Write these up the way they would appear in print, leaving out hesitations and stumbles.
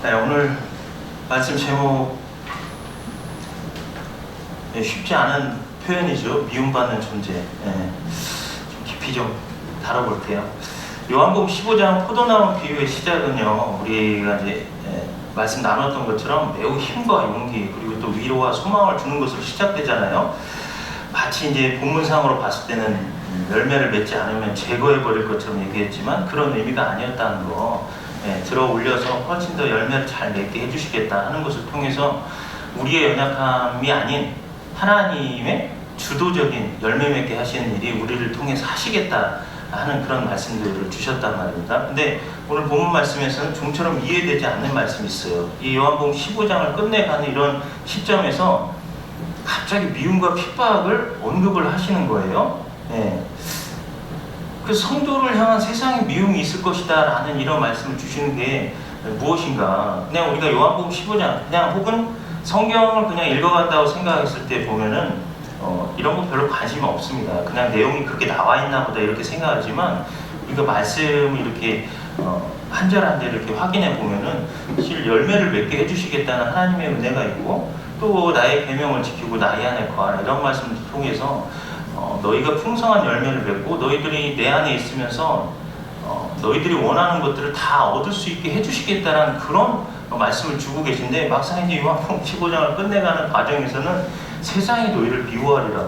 네, 오늘 말씀 제목 쉽지 않은 표현이죠. 미움받는 존재. 좀 깊이 좀 다뤄볼게요. 요한복음 15장 포도나무 비유의 시작은요, 우리가 이제 말씀 나눴던 것처럼 매우 힘과 용기 그리고 또 위로와 소망을 주는 것으로 시작되잖아요. 마치 이제 본문상으로 봤을 때는 열매를 맺지 않으면 제거해버릴 것처럼 얘기했지만 그런 의미가 아니었다는 거, 들어 올려서 훨씬 더 열매를 잘 맺게 해주시겠다 하는 것을 통해서 우리의 연약함이 아닌 하나님의 주도적인 열매 맺게 하시는 일이 우리를 통해서 하시겠다 하는 그런 말씀들을 주셨단 말입니다. 근데 오늘 본문 말씀에서는 좀처럼 이해되지 않는 말씀이 있어요. 이 요한복음 15장을 끝내가는 이런 시점에서 갑자기 미움과 핍박을 언급을 하시는 거예요. 그 성도를 향한 세상의 미움이 있을 것이다 라는 이런 말씀을 주시는 게 무엇인가. 그냥 우리가 요한복음 15장 그냥 혹은 성경을 그냥 읽어간다고 생각했을 때 보면은 이런 거 별로 관심이 없습니다. 그냥 내용이 그렇게 나와 있나 보다 이렇게 생각하지만 우리가 말씀을 이렇게 한 절 한 절 이렇게 확인해 보면은 사실 열매를 맺게 해주시겠다는 하나님의 은혜가 있고 또 나의 계명을 지키고 나의 안에 거하라 이런 말씀을 통해서 너희가 풍성한 열매를 맺고 너희들이 내 안에 있으면서 너희들이 원하는 것들을 다 얻을 수 있게 해주시겠다는 그런 말씀을 주고 계신데 막상 이제 요한복음 15장을 끝내가는 과정에서는 세상이 너희를 미워하리라.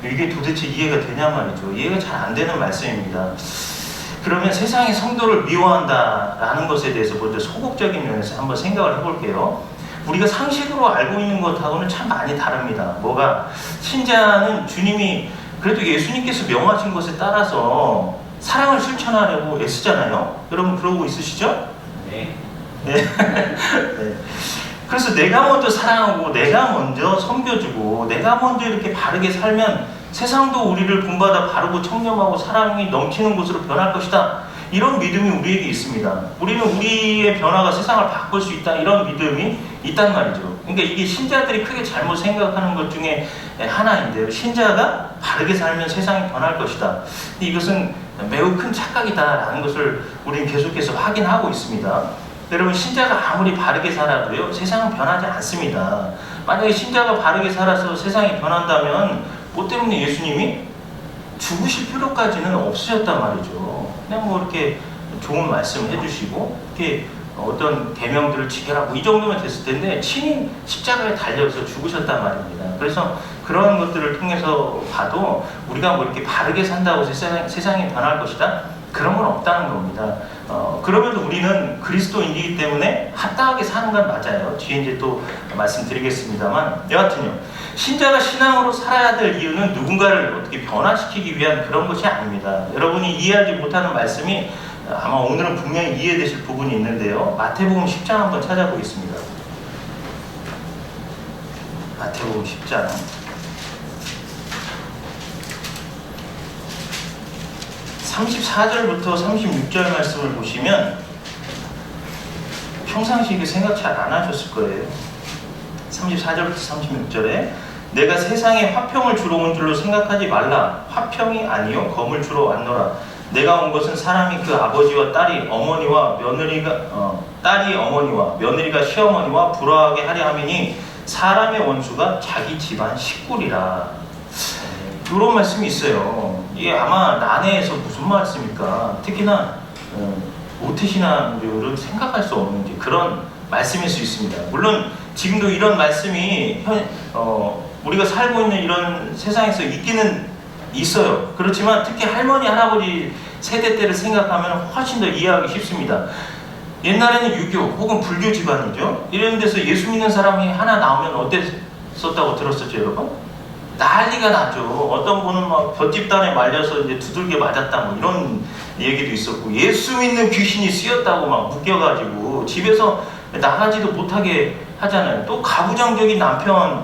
이게 도대체 이해가 되냐 말이죠. 이해가 잘 안 되는 말씀입니다. 그러면 세상이 성도를 미워한다라는 것에 대해서 먼저 소극적인 면에서 한번 생각을 해볼게요. 우리가 상식으로 알고 있는 것하고는 참 많이 다릅니다. 뭐가? 신자는 주님이 그래도 예수님께서 명하신 것에 따라서 사랑을 실천하려고 애쓰잖아요. 여러분 그러고 있으시죠? 네. 네. 그래서 내가 먼저 사랑하고 내가 먼저 섬겨주고 내가 먼저 이렇게 바르게 살면 세상도 우리를 본받아 바르고 청렴하고 사랑이 넘치는 곳으로 변할 것이다. 이런 믿음이 우리에게 있습니다. 우리는 우리의 변화가 세상을 바꿀 수 있다. 이런 믿음이 있단 말이죠. 그러니까 이게 신자들이 크게 잘못 생각하는 것 중에 하나인데요. 신자가 바르게 살면 세상이 변할 것이다. 근데 이것은 매우 큰 착각이다라는 것을 우리는 계속해서 확인하고 있습니다. 여러분 신자가 아무리 바르게 살아도요 세상은 변하지 않습니다. 만약에 신자가 바르게 살아서 세상이 변한다면 뭐 때문에 예수님이 죽으실 필요까지는 없으셨단 말이죠. 그냥 뭐 이렇게 좋은 말씀을 해주시고 이렇게 어떤 계명들을 지켜라 뭐 이 정도면 됐을 텐데 친히 십자가에 달려서 죽으셨단 말입니다. 그래서 그런 것들을 통해서 봐도 우리가 뭐 이렇게 바르게 산다고 세상이 변할 것이다? 그런 건 없다는 겁니다. 그러면도 우리는 그리스도인이기 때문에 합당하게 사는 건 맞아요. 뒤에 이제 또 말씀드리겠습니다만 여하튼요. 신자가 신앙으로 살아야 될 이유는 누군가를 어떻게 변화시키기 위한 그런 것이 아닙니다. 여러분이 이해하지 못하는 말씀이 아마 오늘은 분명히 이해되실 부분이 있는데요. 마태복음 10장 한번 찾아보겠습니다. 마태복음 10장 34절부터 36절 말씀을 보시면 평상시에 그 생각 잘 안 하셨을 거예요. 34절부터 36절에 내가 세상에 화평을 주러 온 줄로 생각하지 말라. 화평이 아니요 검을 주러 왔노라. 내가 온 것은 사람이 그 아버지와 딸이 어머니와 며느리가 시어머니와 불화하게 하려 함이니 사람의 원수가 자기 집안 식구리라. 이런 말씀이 있어요. 이게 아마 난해해서 무슨 말씀입니까? 특히나 모태신앙들은 생각할 수 없는 그런 말씀일 수 있습니다. 물론 지금도 이런 말씀이 우리가 살고 있는 이런 세상에서 있기는 있어요. 그렇지만 특히 할머니, 할아버지 세대 때를 생각하면 훨씬 더 이해하기 쉽습니다. 옛날에는 유교 혹은 불교 집안이죠. 이런 데서 예수 믿는 사람이 하나 나오면 어땠었다고 들었었죠, 여러분? 난리가 나죠. 어떤 분은 막 볏집단에 말려서 이제 두들겨 맞았다 뭐 이런 얘기도 있었고 예수 믿는 귀신이 쓰였다고 막 묶여가지고 집에서 나가지도 못하게 하잖아요. 또 가부장적인 남편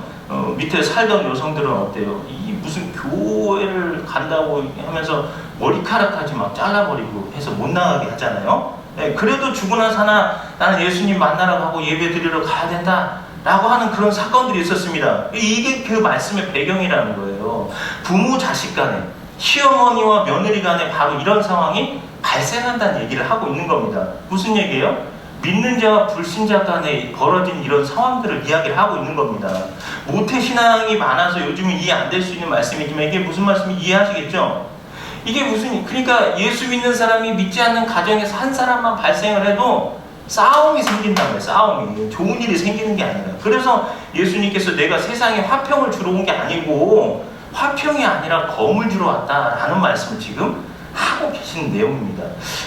밑에 살던 여성들은 어때요? 이 무슨 교회를 간다고 하면서 머리카락까지 막 잘라버리고 해서 못 나가게 하잖아요. 그래도 죽으나 사나 나는 예수님 만나러 가고 예배 드리러 가야 된다 라고 하는 그런 사건들이 있었습니다. 이게 그 말씀의 배경이라는 거예요. 부모 자식 간에 시어머니와 며느리 간에 바로 이런 상황이 발생한다는 얘기를 하고 있는 겁니다. 무슨 얘기예요? 믿는 자와 불신자 간에 벌어진 이런 상황들을 이야기를 하고 있는 겁니다. 모태신앙이 많아서 요즘은 이해 안 될 수 있는 말씀이지만 이게 무슨 말씀인지 이해하시겠죠? 이게 그러니까 예수 믿는 사람이 믿지 않는 가정에서 한 사람만 발생을 해도 싸움이 생긴단 말이에요. 싸움이. 좋은 일이 생기는 게 아니라. 그래서 예수님께서 내가 세상에 화평을 주러 온 게 아니고 화평이 아니라 검을 주러 왔다라는 말씀을 지금 하고 계시는 내용입니다.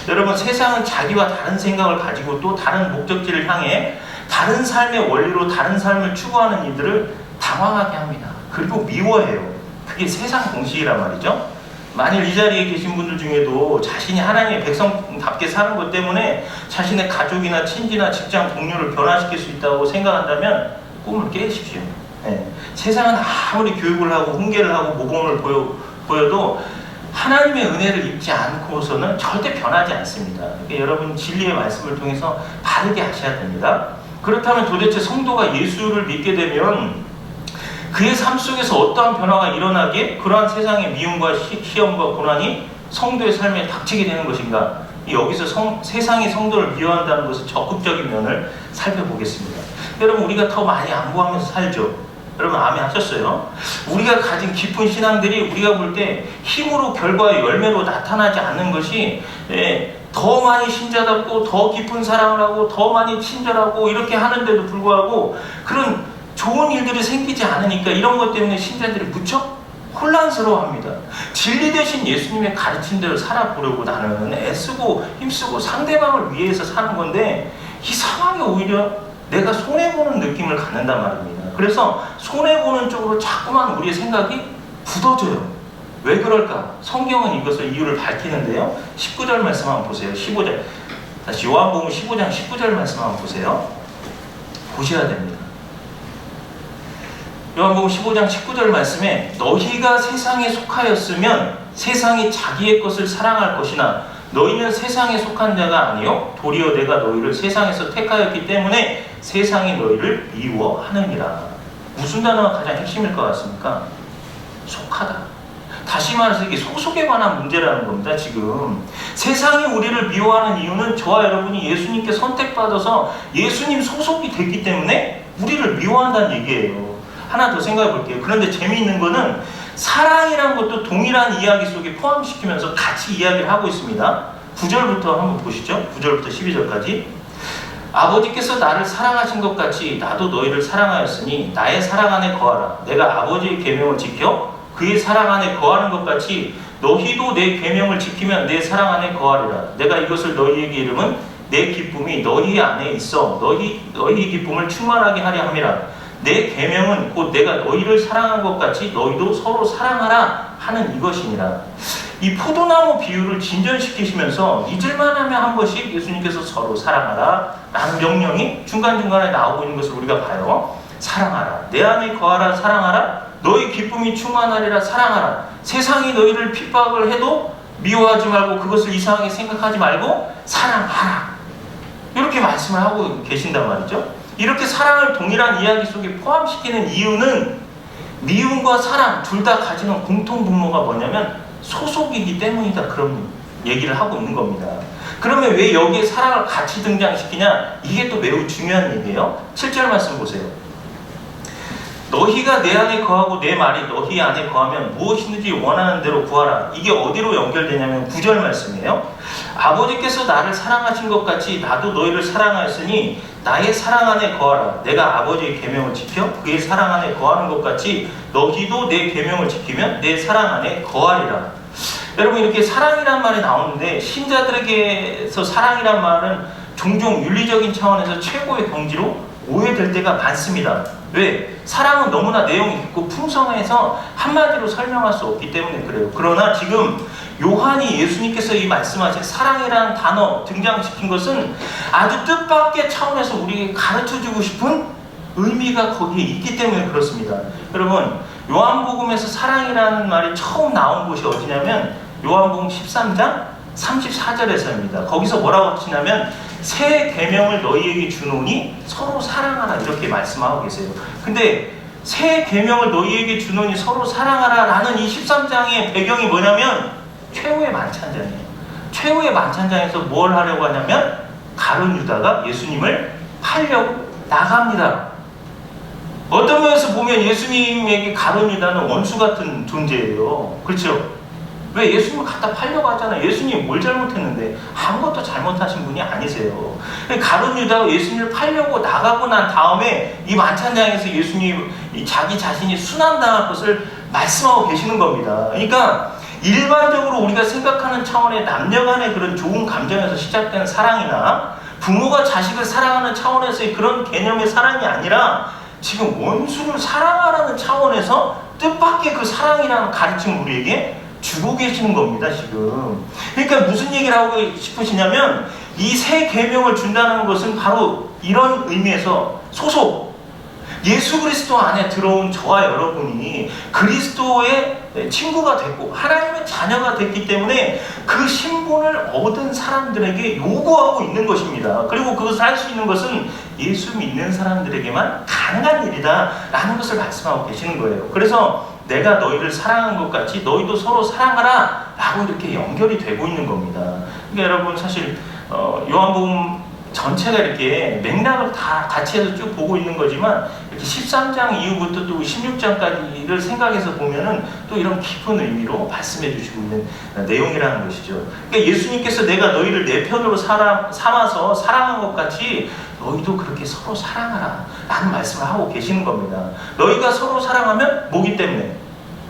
여러분, 세상은 자기와 다른 생각을 가지고 또 다른 목적지를 향해 다른 삶의 원리로 다른 삶을 추구하는 이들을 당황하게 합니다. 그리고 미워해요. 그게 세상 공식이란 말이죠. 만일 이 자리에 계신 분들 중에도 자신이 하나님의 백성답게 사는 것 때문에 자신의 가족이나 친지나 직장 동료를 변화시킬 수 있다고 생각한다면 꿈을 깨십시오. 네. 세상은 아무리 교육을 하고 훈계를 하고 모범을 보여도 하나님의 은혜를 입지 않고서는 절대 변하지 않습니다. 그러니까 여러분 진리의 말씀을 통해서 바르게 하셔야 됩니다. 그렇다면 도대체 성도가 예수를 믿게 되면 그의 삶 속에서 어떠한 변화가 일어나게 그러한 세상의 미움과 시험과 고난이 성도의 삶에 닥치게 되는 것인가? 여기서 세상이 성도를 미워한다는 것의 적극적인 면을 살펴보겠습니다. 여러분, 우리가 더 많이 양보하면서 살죠. 여러분 아멘 하셨어요? 우리가 가진 깊은 신앙들이 우리가 볼 때 힘으로 결과의 열매로 나타나지 않는 것이 더 많이 신자답고 더 깊은 사랑을 하고 더 많이 친절하고 이렇게 하는데도 불구하고 그런 좋은 일들이 생기지 않으니까 이런 것 때문에 신자들이 무척 혼란스러워합니다. 진리 대신 예수님의 가르친 대로 살아보려고 나는 애쓰고 힘쓰고 상대방을 위해서 사는 건데 이 상황이 오히려 내가 손해보는 느낌을 갖는단 말입니다. 그래서 손해보는 쪽으로 자꾸만 우리의 생각이 굳어져요. 왜 그럴까? 성경은 이것을 이유를 밝히는데요. 19절 말씀 한번 보세요. 15절. 다시 요한복음 15장 19절 말씀 한번 보세요. 보셔야 됩니다. 요한복음 15장 19절 말씀에 너희가 세상에 속하였으면 세상이 자기의 것을 사랑할 것이나 너희는 세상에 속한 자가 아니요 도리어 내가 너희를 세상에서 택하였기 때문에 세상이 너희를 미워하느니라. 무슨 단어가 가장 핵심일 것 같습니까? 속하다. 다시 말해서 이게 소속에 관한 문제라는 겁니다. 지금 세상이 우리를 미워하는 이유는 저와 여러분이 예수님께 선택받아서 예수님 소속이 됐기 때문에 우리를 미워한다는 얘기예요. 하나 더 생각해 볼게요. 그런데 재미있는 거는 사랑이란 것도 동일한 이야기 속에 포함시키면서 같이 이야기를 하고 있습니다. 9절부터 한번 보시죠. 9절부터 12절까지. 아버지께서 나를 사랑하신 것 같이 나도 너희를 사랑하였으니 나의 사랑 안에 거하라. 내가 아버지의 계명을 지켜 그의 사랑 안에 거하는 것 같이 너희도 내 계명을 지키면 내 사랑 안에 거하리라. 내가 이것을 너희에게 이름은 내 기쁨이 너희 안에 있어 너희 기쁨을 충만하게 하려 함이라. 내 계명은 곧 내가 너희를 사랑한 것 같이 너희도 서로 사랑하라 하는 이것이니라. 이 포도나무 비유를 진전시키시면서 잊을만 하면 한 번씩 예수님께서 서로 사랑하라 라는 명령이 중간중간에 나오고 있는 것을 우리가 봐요. 사랑하라. 내 안에 거하라. 사랑하라. 너희 기쁨이 충만하리라. 사랑하라. 세상이 너희를 핍박을 해도 미워하지 말고 그것을 이상하게 생각하지 말고 사랑하라. 이렇게 말씀을 하고 계신단 말이죠. 이렇게 사랑을 동일한 이야기 속에 포함시키는 이유는 미움과 사랑 둘 다 가지는 공통 분모가 뭐냐면 소속이기 때문이다. 그런 얘기를 하고 있는 겁니다. 그러면 왜 여기에 사랑을 같이 등장시키냐? 이게 또 매우 중요한 얘기예요. 7절 말씀 보세요. 너희가 내 안에 거하고 내 말이 너희 안에 거하면 무엇이든지 원하는 대로 구하라. 이게 어디로 연결되냐면 9절 말씀이에요. 아버지께서 나를 사랑하신 것 같이 나도 너희를 사랑하였으니 나의 사랑 안에 거하라. 내가 아버지의 계명을 지켜 그의 사랑 안에 거하는 것 같이 너희도 내 계명을 지키면 내 사랑 안에 거하리라. 여러분, 이렇게 사랑이란 말이 나오는데 신자들에게서 사랑이란 말은 종종 윤리적인 차원에서 최고의 경지로 오해될 때가 많습니다. 왜? 사랑은 너무나 내용이 깊고 풍성해서 한마디로 설명할 수 없기 때문에 그래요. 그러나 지금 요한이 예수님께서 이 말씀하신 사랑이라는 단어 등장시킨 것은 아주 뜻밖의 차원에서 우리에게 가르쳐주고 싶은 의미가 거기에 있기 때문에 그렇습니다. 여러분, 요한복음에서 사랑이라는 말이 처음 나온 곳이 어디냐면 요한복음 13장 34절에서입니다. 거기서 뭐라고 하시냐면 새 계명을 너희에게 주노니 서로 사랑하라 이렇게 말씀하고 계세요. 근데 새 계명을 너희에게 주노니 서로 사랑하라 라는 이 13장의 배경이 뭐냐면 최후의 만찬장이에요. 최후의 만찬장에서 뭘 하려고 하냐면 가룟 유다가 예수님을 팔려고 나갑니다. 어떤 면에서 보면 예수님에게 가룟 유다는 원수 같은 존재예요. 그렇죠? 왜? 예수님을 갖다 팔려고 하잖아요. 예수님이 뭘 잘못했는데? 아무것도 잘못하신 분이 아니세요. 가룟 유다가 예수님을 팔려고 나가고 난 다음에 이 만찬장에서 예수님 자기 자신이 순환당할 것을 말씀하고 계시는 겁니다. 그러니까 일반적으로 우리가 생각하는 차원의 남녀 간의 그런 좋은 감정에서 시작된 사랑이나 부모가 자식을 사랑하는 차원에서의 그런 개념의 사랑이 아니라 지금 원수를 사랑하라는 차원에서 뜻밖의 그 사랑이라는 가르침을 우리에게 주고 계시는 겁니다, 지금. 그러니까 무슨 얘기를 하고 싶으시냐면 이 새 계명을 준다는 것은 바로 이런 의미에서 소속, 예수 그리스도 안에 들어온 저와 여러분이 그리스도의 친구가 됐고 하나님의 자녀가 됐기 때문에 그 신분을 얻은 사람들에게 요구하고 있는 것입니다. 그리고 그것을 할 수 있는 것은 예수 믿는 사람들에게만 가능한 일이다 라는 것을 말씀하고 계시는 거예요. 그래서 내가 너희를 사랑한 것 같이 너희도 서로 사랑하라 라고 이렇게 연결이 되고 있는 겁니다. 그러니까 여러분 사실 요한복음 전체가 이렇게 맥락을 다 같이 해서 쭉 보고 있는 거지만 이렇게 13장 이후부터 또 16장까지를 생각해서 보면은 또 이런 깊은 의미로 말씀해 주시고 있는 내용이라는 것이죠. 그러니까 예수님께서 내가 너희를 내 편으로 삼아서 사랑한 것 같이 너희도 그렇게 서로 사랑하라 라는 말씀을 하고 계시는 겁니다. 너희가 서로 사랑하면 뭐기 때문에?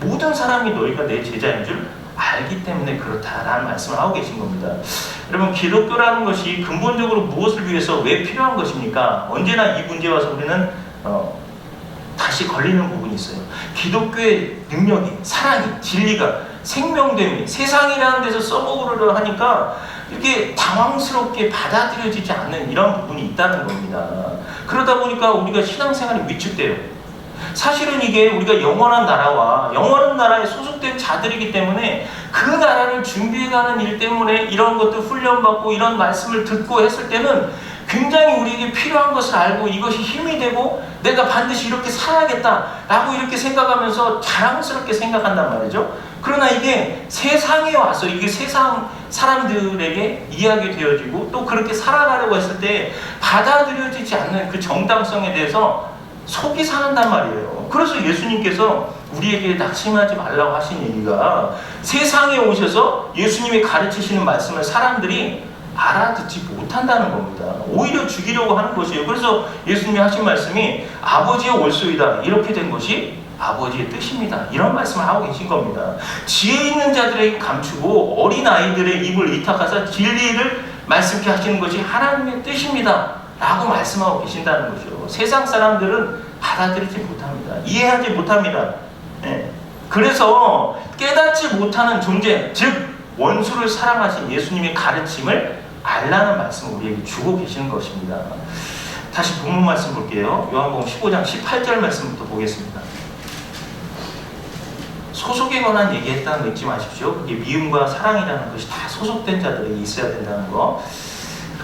모든 사람이 너희가 내 제자인 줄 알기 때문에 그렇다라는 말씀을 하고 계신 겁니다. 여러분, 기독교라는 것이 근본적으로 무엇을 위해서 왜 필요한 것입니까? 언제나 이 문제에 와서 우리는 다시 걸리는 부분이 있어요. 기독교의 능력이, 사랑이, 진리가, 생명됨이 세상이라는 데서 써먹으려 하니까 이렇게 당황스럽게 받아들여지지 않는 이런 부분이 있다는 겁니다. 그러다 보니까 우리가 신앙생활이 위축돼요. 사실은 이게 우리가 영원한 나라와 영원한 나라에 소속된 자들이기 때문에 그 나라를 준비해가는 일 때문에 이런 것들 훈련받고 이런 말씀을 듣고 했을 때는 굉장히 우리에게 필요한 것을 알고 이것이 힘이 되고 내가 반드시 이렇게 살아야겠다라고 이렇게 생각하면서 자랑스럽게 생각한단 말이죠. 그러나 이게 세상에 와서 이게 세상 사람들에게 이야기되어지고 또 그렇게 살아가려고 했을 때 받아들여지지 않는 그 정당성에 대해서 속이 상한단 말이에요. 그래서 예수님께서 우리에게 낙심하지 말라고 하신 얘기가 세상에 오셔서 예수님이 가르치시는 말씀을 사람들이 알아듣지 못한다는 겁니다. 오히려 죽이려고 하는 것이에요. 그래서 예수님이 하신 말씀이 아버지의 올소이다. 이렇게 된 것이 아버지의 뜻입니다. 이런 말씀을 하고 계신 겁니다. 지혜 있는 자들에게 감추고 어린 아이들의 입을 이탁하사 진리를 말씀케 하시는 것이 하나님의 뜻입니다. 라고 말씀하고 계신다는 거죠. 세상 사람들은 받아들이지 못합니다. 이해하지 못합니다. 네. 그래서 깨닫지 못하는 존재, 즉 원수를 사랑하신 예수님의 가르침을 알라는 말씀을 우리에게 주고 계시는 것입니다. 다시 본문 말씀 볼게요. 요한복음 15장 18절 말씀부터 보겠습니다. 소속에 관한 얘기했다는 거 잊지 마십시오. 그게 미움과 사랑이라는 것이 다 소속된 자들에게 있어야 된다는 거.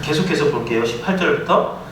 계속해서 볼게요. 18절부터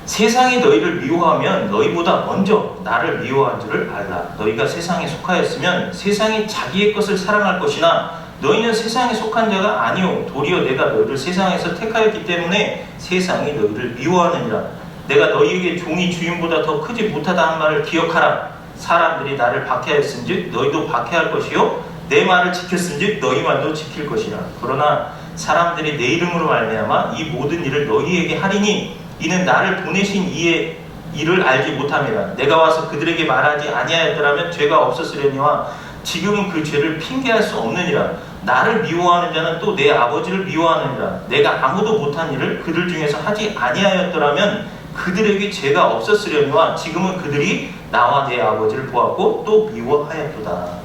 세상이 너희를 미워하면 너희보다 먼저 나를 미워한 줄을 알라. 너희가 세상에 속하였으면 세상이 자기의 것을 사랑할 것이나 너희는 세상에 속한 자가 아니오. 도리어 내가 너희를 세상에서 택하였기 때문에 세상이 너희를 미워하느니라. 내가 너희에게 종이 주인보다 더 크지 못하다는 말을 기억하라. 사람들이 나를 박해하였은즉 너희도 박해할 것이요 내 말을 지켰은즉 너희 말도 지킬 것이라. 그러나 사람들이 내 이름으로 말미암아 이 모든 일을 너희에게 하리니 이는 나를 보내신 이의 일을 알지 못함이라. 내가 와서 그들에게 말하지 아니하였더라면 죄가 없었으려니와 지금은 그 죄를 핑계할 수 없느니라. 나를 미워하는 자는 또 내 아버지를 미워하느니라. 내가 아무도 못한 일을 그들 중에서 하지 아니하였더라면 그들에게 죄가 없었으려니와 지금은 그들이 나와 내 아버지를 보았고 또 미워하였도다.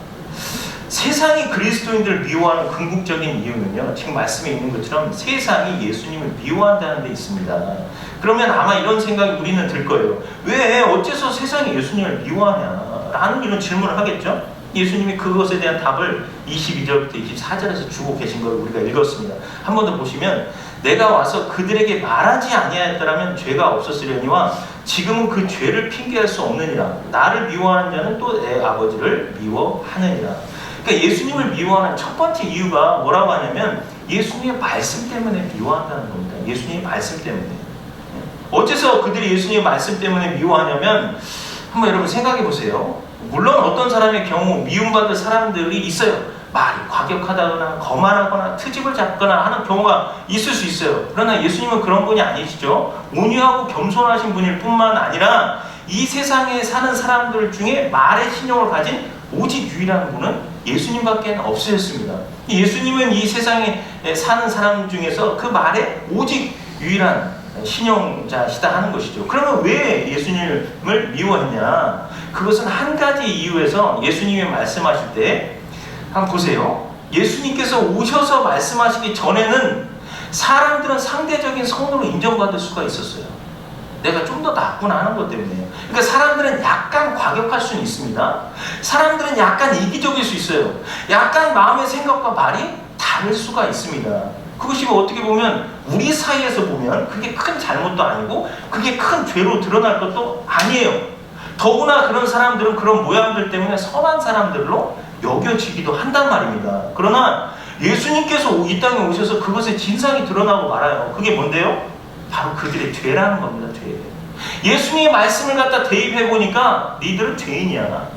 세상이 그리스도인들을 미워하는 궁극적인 이유는요, 지금 말씀에 있는 것처럼 세상이 예수님을 미워한다는 데 있습니다. 그러면 아마 이런 생각이 우리는 들 거예요. 왜 어째서 세상이 예수님을 미워하냐 라는 이런 질문을 하겠죠. 예수님이 그것에 대한 답을 22절부터 24절에서 주고 계신 걸 우리가 읽었습니다. 한 번 더 보시면 내가 와서 그들에게 말하지 아니하였더라면 죄가 없었으려니와 지금은 그 죄를 핑계할 수 없느니라. 나를 미워하는 자는 또 내 아버지를 미워하느니라. 그러니까 예수님을 미워하는 첫 번째 이유가 뭐라고 하냐면 예수님의 말씀 때문에 미워한다는 겁니다. 예수님의 말씀 때문에. 어째서 그들이 예수님의 말씀 때문에 미워하냐면 한번 여러분 생각해 보세요. 물론 어떤 사람의 경우 미움받을 사람들이 있어요. 말이 과격하다거나 거만하거나 트집을 잡거나 하는 경우가 있을 수 있어요. 그러나 예수님은 그런 분이 아니시죠. 온유하고 겸손하신 분일 뿐만 아니라 이 세상에 사는 사람들 중에 말의 신용을 가진 오직 유일한 분은 예수님밖에 없으셨습니다. 예수님은 이 세상에 사는 사람 중에서 그 말에 오직 유일한 신용자시다 하는 것이죠. 그러면 왜 예수님을 미워했냐? 그것은 한 가지 이유에서 예수님이 말씀하실 때 한번 보세요. 예수님께서 오셔서 말씀하시기 전에는 사람들은 상대적인 선으로 인정받을 수가 있었어요. 내가 좀 더 낫구나 하는 것 때문에. 그러니까 사람들은 약간 과격할 수는 있습니다. 사람들은 약간 이기적일 수 있어요. 약간 마음의 생각과 말이 다를 수가 있습니다. 그것이 어떻게 보면 우리 사이에서 보면 그게 큰 잘못도 아니고 그게 큰 죄로 드러날 것도 아니에요. 더구나 그런 사람들은 그런 모양들 때문에 선한 사람들로 여겨지기도 한단 말입니다. 그러나 예수님께서 이 땅에 오셔서 그것의 진상이 드러나고 말아요. 그게 뭔데요? 바로 그들의 죄라는 겁니다. 죄. 예수님의 말씀을 갖다 대입해보니까 니들은 죄인이야.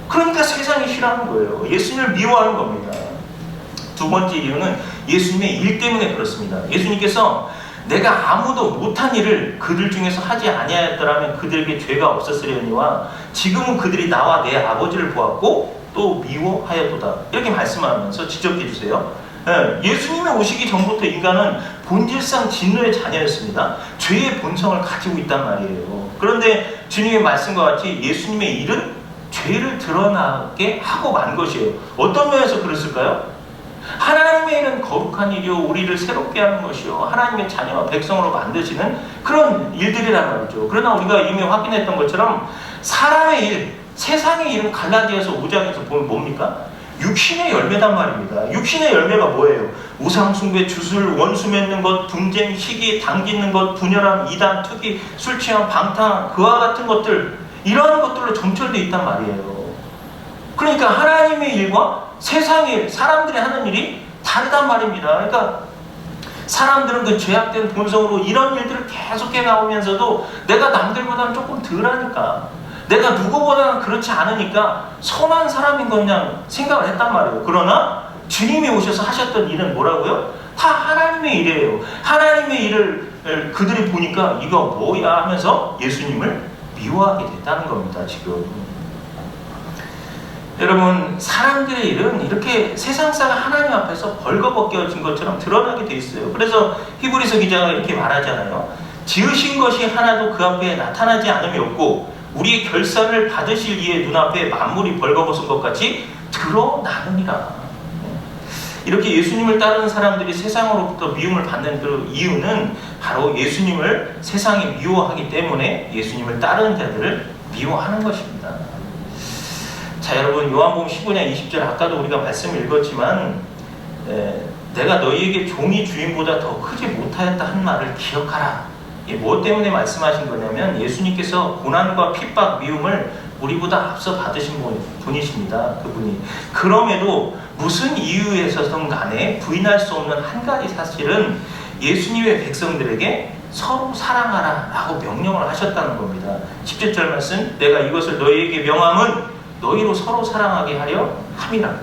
그러니까 세상이 싫어하는 거예요. 예수님을 미워하는 겁니다. 두 번째 이유는 예수님의 일 때문에 그렇습니다. 예수님께서 내가 아무도 못한 일을 그들 중에서 하지 아니하였더라면 그들에게 죄가 없었으려니와 지금은 그들이 나와 내 아버지를 보았고 또 미워하였도다. 이렇게 말씀하면서 지적해 주세요. 예수님이 오시기 전부터 인간은 본질상 진노의 자녀였습니다. 죄의 본성을 가지고 있단 말이에요. 그런데 주님의 말씀과 같이 예수님의 일은 죄를 드러나게 하고 만 것이에요. 어떤 면에서 그랬을까요? 하나님의 일은 거룩한 일이요 우리를 새롭게 하는 것이요 하나님의 자녀와 백성으로 만드시는 그런 일들이란 말이죠. 그러나 우리가 이미 확인했던 것처럼 사람의 일, 세상의 일은 갈라디아서 5장에서 보면 뭡니까? 육신의 열매단 말입니다. 육신의 열매가 뭐예요? 우상숭배, 주술, 원수 맺는 것, 분쟁, 시기, 당기는 것, 분열함, 이단, 투기, 술취함, 방탕, 그와 같은 것들, 이러한 것들로 점철되어 있단 말이에요. 그러니까 하나님의 일과 세상의 일, 사람들이 하는 일이 다르단 말입니다. 그러니까 사람들은 그 죄악된 본성으로 이런 일들을 계속해 나오면서도 내가 남들보다는 조금 덜하니까, 내가 누구보다는 그렇지 않으니까 선한 사람인 것 그냥 생각을 했단 말이에요. 그러나 주님이 오셔서 하셨던 일은 뭐라고요? 다 하나님의 일이에요. 하나님의 일을 그들이 보니까 이거 뭐야 하면서 예수님을 미워하게 됐다는 겁니다. 지금 여러분, 사람들의 일은 이렇게 세상사가 하나님 앞에서 벌거벗겨진 것처럼 드러나게 돼 있어요. 그래서 히브리서 기자가 이렇게 말하잖아요. 지으신 것이 하나도 그 앞에 나타나지 않음이 없고 우리의 결산을 받으실 이의 눈앞에 만물이 벌거벗은 것 같이 드러나느니라. 이렇게 예수님을 따르는 사람들이 세상으로부터 미움을 받는 그 이유는 바로 예수님을 세상이 미워하기 때문에 예수님을 따르는 자들을 미워하는 것입니다. 자, 여러분, 요한복음 15장 20절 아까도 우리가 말씀을 읽었지만 내가 너희에게 종이 주인보다 더 크지 못하였다 한 말을 기억하라. 이게 무엇 때문에 말씀하신 거냐면 예수님께서 고난과 핍박, 미움을 우리보다 앞서 받으신 분이십니다. 그분이. 그럼에도 무슨 이유에서든 간에 부인할 수 없는 한 가지 사실은 예수님의 백성들에게 서로 사랑하라 라고 명령을 하셨다는 겁니다. 17절 말씀, 내가 이것을 너희에게 명함은 너희로 서로 사랑하게 하려 함이라.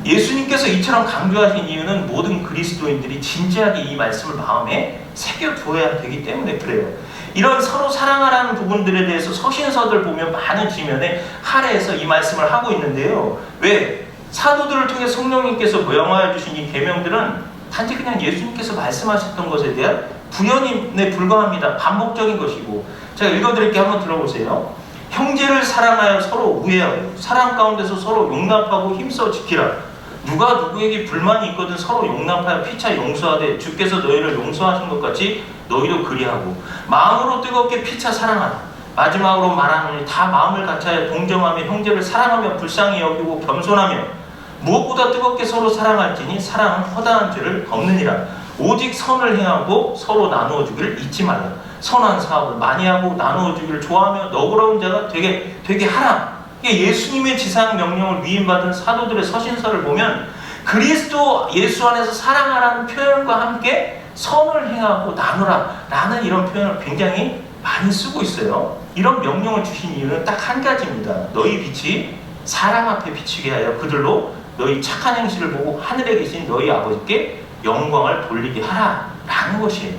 예수님께서 이처럼 강조하신 이유는 모든 그리스도인들이 진지하게 이 말씀을 마음에 새겨두어야 되기 때문에 그래요. 이런 서로 사랑하라는 부분들에 대해서 서신서들 보면 많은 지면에 할애해서 이 말씀을 하고 있는데요. 왜? 사도들을 통해 성령님께서 명하여 주신 이 계명들은 단지 그냥 예수님께서 말씀하셨던 것에 대한 부연에 불과합니다. 반복적인 것이고. 제가 읽어드릴게요. 한번 들어보세요. 형제를 사랑하여 서로 우애하고 사랑 가운데서 서로 용납하고 힘써 지키라. 누가 누구에게 불만이 있거든 서로 용납하여 피차 용서하되 주께서 너희를 용서하신 것 같이 너희도 그리하고 마음으로 뜨겁게 피차 사랑하라. 마지막으로 말하노니 다 마음을 같이하여 동정하며 형제를 사랑하며 불쌍히 여기고 겸손하며 무엇보다 뜨겁게 서로 사랑할지니 사랑은 허다한 죄를 덮느니라. 오직 선을 행하고 서로 나누어 주기를 잊지 말라. 선한 사업을 많이 하고 나누어 주기를 좋아하며 너그러운 자가 되게 하라. 이게 예수님의 지상 명령을 위임받은 사도들의 서신서를 보면 그리스도 예수 안에서 사랑하라는 표현과 함께 선을 행하고 나누라 라는 이런 표현을 굉장히 많이 쓰고 있어요. 이런 명령을 주신 이유는 딱 한 가지입니다. 너희 빛이 사람 앞에 비치게 하여 그들로 너희 착한 행실을 보고 하늘에 계신 너희 아버지께 영광을 돌리게 하라 라는 것이에요.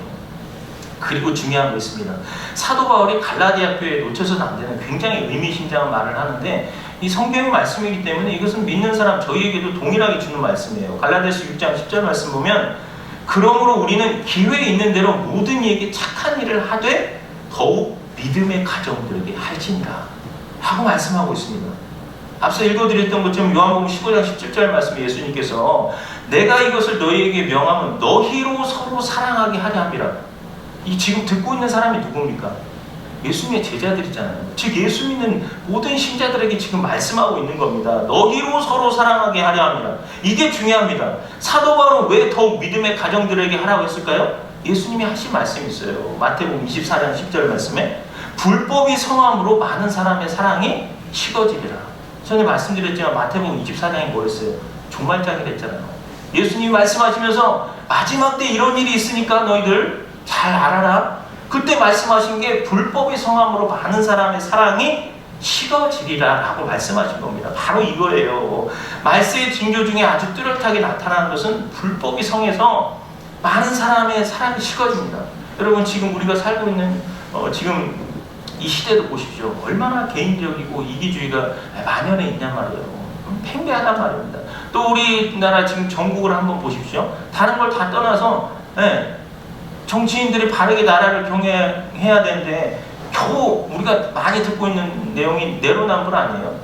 그리고 중요한 거 있습니다. 사도 바울이 갈라디아 교회에 놓쳐서는 안 되는 굉장히 의미심장한 말을 하는데, 이 성경의 말씀이기 때문에 이것은 믿는 사람 저희에게도 동일하게 주는 말씀이에요. 갈라디아서 6장 10절 말씀 보면, 그러므로 우리는 기회 있는 대로 모든 이에게 착한 일을 하되 더욱 믿음의 가정들에게 할지니라 하고 말씀하고 있습니다. 앞서 읽어드렸던 것처럼 요한복음 15장 17절 말씀에 예수님께서 내가 이것을 너희에게 명하면 너희로 서로 사랑하게 하려 함이라. 이 지금 듣고 있는 사람이 누굽니까? 예수님의 제자들이잖아요. 즉 예수 믿는 모든 신자들에게 지금 말씀하고 있는 겁니다. 너희로 서로 사랑하게 하려 함이라. 이게 중요합니다. 사도 바울은 왜 더욱 믿음의 가정들에게 하라고 했을까요? 예수님이 하신 말씀이 있어요. 마태복음 24장 10절 말씀에 불법이 성함으로 많은 사람의 사랑이 식어지리라. 전에 말씀드렸지만 마태복음 24장이 뭐였어요? 종말장이라 했잖아요. 예수님이 말씀하시면서 마지막 때 이런 일이 있으니까 너희들 잘 알아라. 그때 말씀하신 게 불법이 성함으로 많은 사람의 사랑이 식어지리라 라고 말씀하신 겁니다. 바로 이거예요. 말세의 징조 중에 아주 뚜렷하게 나타나는 것은 불법이 성해서 많은 사람의 사랑이 식어집니다. 여러분 지금 우리가 살고 있는 지금 이 시대도 보십시오. 얼마나 개인적이고 이기주의가 만연해 있냔 말이에요. 팽배하단 말입니다. 또 우리나라 지금 전국을 한번 보십시오. 다른 걸 다 떠나서 정치인들이 바르게 나라를 경영해야 되는데 겨우 우리가 많이 듣고 있는 내용이 내로남불 아니에요?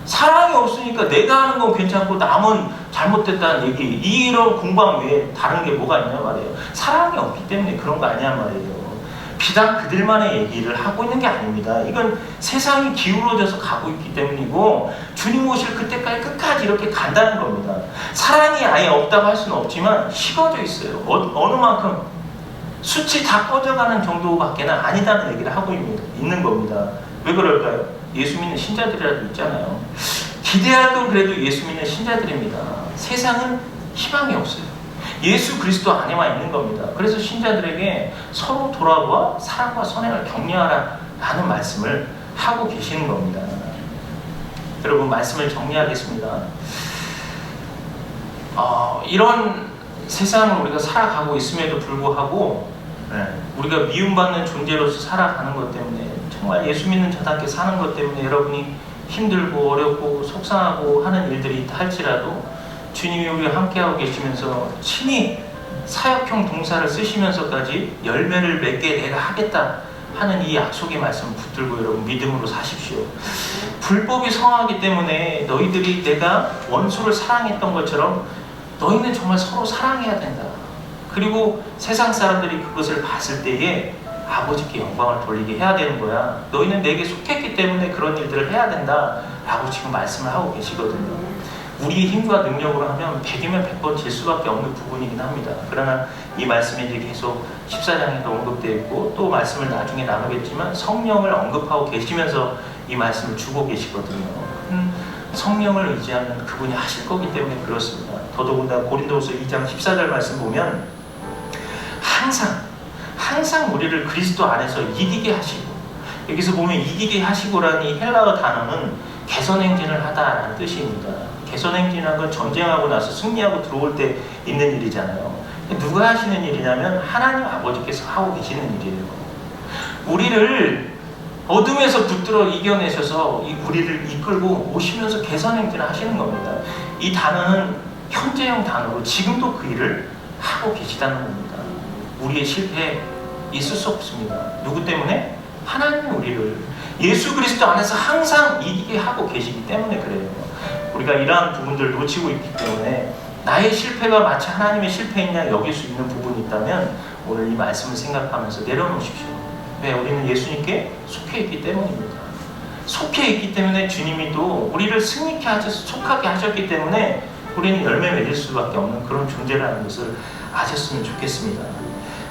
사랑이 없으니까 내가 하는 건 괜찮고 남은 잘못됐다는 얘기, 이런 공방 외에 다른 게 뭐가 있냐 말이에요. 사랑이 없기 때문에 그런 거 아니냐 말이에요. 비단 그들만의 얘기를 하고 있는 게 아닙니다. 이건 세상이 기울어져서 가고 있기 때문이고 주님 오실 그때까지 끝까지 이렇게 간다는 겁니다. 사랑이 아예 없다고 할 수는 없지만 식어져 있어요. 어느 만큼 수치 다 꺼져가는 정도밖에는 아니다는 얘기를 하고 있는 겁니다. 왜 그럴까요? 예수 믿는 신자들이라도 있잖아요. 기대할 건 그래도 예수 믿는 신자들입니다. 세상은 희망이 없어요. 예수 그리스도 안에만 있는 겁니다. 그래서 신자들에게 서로 돌아와 사랑과 선행을 격려하라 라는 말씀을 하고 계시는 겁니다. 여러분 말씀을 정리하겠습니다. 이런 세상을 우리가 살아가고 있음에도 불구하고 우리가 미움받는 존재로서 살아가는 것 때문에, 정말 예수 믿는 자답게 사는 것 때문에 여러분이 힘들고 어렵고 속상하고 하는 일들이 있다 할지라도 주님이 우리와 함께하고 계시면서 친히 사역형 동사를 쓰시면서까지 열매를 맺게 내가 하겠다 하는 이 약속의 말씀을 붙들고 여러분 믿음으로 사십시오. 불법이 성하기 때문에 너희들이 내가 원수를 사랑했던 것처럼 너희는 정말 서로 사랑해야 된다. 그리고 세상 사람들이 그것을 봤을 때에 아버지께 영광을 돌리게 해야 되는 거야. 너희는 내게 속했기 때문에 그런 일들을 해야 된다 라고 지금 말씀을 하고 계시거든요. 우리의 힘과 능력으로 하면 100이면 100번 질 수밖에 없는 부분이긴 합니다. 그러나 이 말씀이 이제 계속 14장에도 언급되어 있고 또 말씀을 나중에 나누겠지만 성령을 언급하고 계시면서 이 말씀을 주고 계시거든요. 성령을 의지하면 그분이 하실 거기 때문에 그렇습니다. 더더군다나 고린도후서 2장 14절 말씀 보면 항상 우리를 그리스도 안에서 이기게 하시고, 여기서 보면 이기게 하시고라는 이 헬라어 단어는 개선행진을 하다라는 뜻입니다. 개선행진이라는 건 전쟁하고 나서 승리하고 들어올 때 있는 일이잖아요. 누가 하시는 일이냐면 하나님 아버지께서 하고 계시는 일이에요. 우리를 어둠에서 붙들어 이겨내셔서 우리를 이끌고 오시면서 개선행진을 하시는 겁니다. 이 단어는 현재형 단어로 지금도 그 일을 하고 계시다는 겁니다. 우리의 실패에 있을 수 없습니다. 누구 때문에? 하나님이 우리를 예수 그리스도 안에서 항상 이기게 하고 계시기 때문에 그래요. 우리가 이러한 부분들을 놓치고 있기 때문에 나의 실패가 마치 하나님의 실패인 양 여길 수 있는 부분이 있다면 오늘 이 말씀을 생각하면서 내려놓으십시오. 왜? 우리는 예수님께 속해 있기 때문입니다. 속해 있기 때문에 주님이 또 우리를 승리케 하셔서 속하게 하셨기 때문에 우리는 열매 맺을 수밖에 없는 그런 존재라는 것을 아셨으면 좋겠습니다.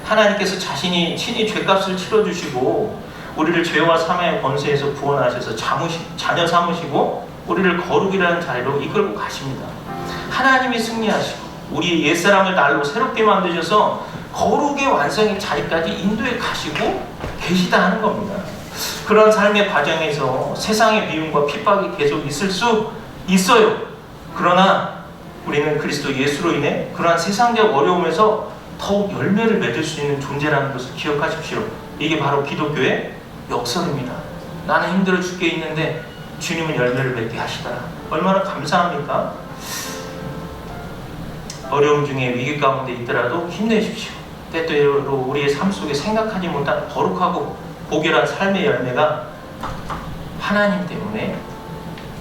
하나님께서 자신이 친히 죄값을 치러주시고 우리를 죄와 사망의 권세에서 구원하셔서 자녀 삼으시고 우리를 거룩이라는 자리로 이끌고 가십니다. 하나님이 승리하시고 우리 옛사람을 날로 새롭게 만드셔서 거룩의 완성의 자리까지 인도에 가시고 계시다 하는 겁니다. 그런 삶의 과정에서 세상의 미움과 핍박이 계속 있을 수 있어요. 그러나 우리는 그리스도 예수로 인해 그러한 세상적 어려움에서 더욱 열매를 맺을 수 있는 존재라는 것을 기억하십시오. 이게 바로 기독교의 역설입니다. 나는 힘들어 죽게 있는데 주님은 열매를 맺게 하시더라. 얼마나 감사합니까? 어려움 중에 위기 가운데 있더라도 힘내십시오. 때때로 우리의 삶 속에 생각하지 못한 거룩하고 고결한 삶의 열매가 하나님 때문에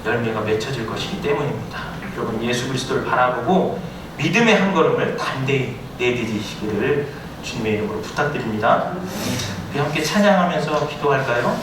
열매가 맺혀질 것이기 때문입니다. 여러분, 예수 그리스도를 바라보고 믿음의 한 걸음을 담대히 내디디시기를 주님의 이름으로 부탁드립니다. 우리 함께 찬양하면서 기도할까요?